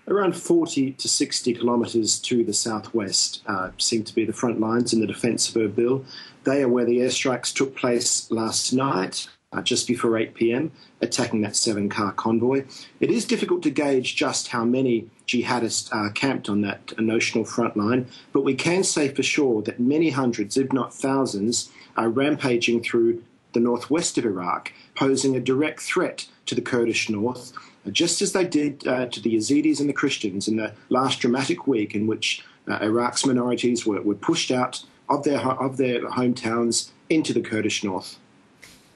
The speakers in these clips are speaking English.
Around 40 to 60 kilometres to the southwest seem to be the front lines in the defence of Erbil. They are where the airstrikes took place last night, just before 8 p.m, attacking that 7-car convoy. It is difficult to gauge just how many jihadists are camped on that notional front line, but we can say for sure that many hundreds, if not thousands, are rampaging through the northwest of Iraq, posing a direct threat to the Kurdish north, just as they did to the Yazidis and the Christians in the last dramatic week in which Iraq's minorities were pushed out of their hometowns into the Kurdish north.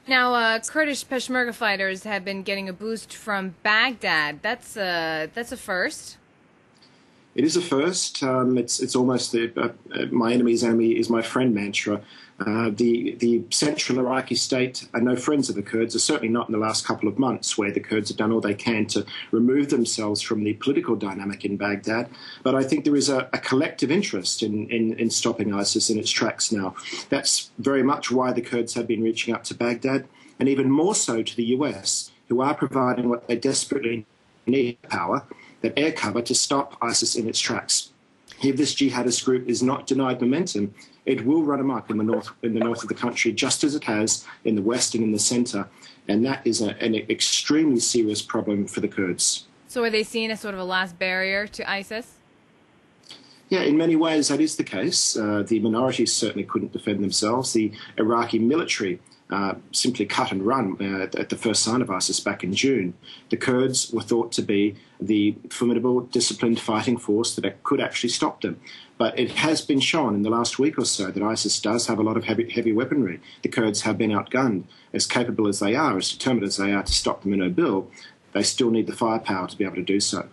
Now, Kurdish Peshmerga fighters have been getting a boost from Baghdad. That's a first. It is a first. It's almost the my enemy's enemy is my friend mantra. The central Iraqi state are no friends of the Kurds, certainly not in the last couple of months, where the Kurds have done all they can to remove themselves from the political dynamic in Baghdad. But I think there is a collective interest in stopping ISIS in its tracks now. That's very much why the Kurds have been reaching out to Baghdad, and even more so to the US, who are providing what they desperately need, power, that air cover to stop ISIS in its tracks. If this jihadist group is not denied momentum, it will run amok in the north of the country, just as it has in the west and in the centre, and that is an extremely serious problem for the Kurds. So are they seen as sort of a last barrier to ISIS? Yeah, in many ways that is the case. The minorities certainly couldn't defend themselves. The Iraqi military simply cut and run at the first sign of ISIS back in June. The Kurds were thought to be the formidable, disciplined fighting force that could actually stop them. But it has been shown in the last week or so that ISIS does have a lot of heavy weaponry. The Kurds have been outgunned. As capable as they are, as determined as they are to stop them in Erbil, they still need the firepower to be able to do so.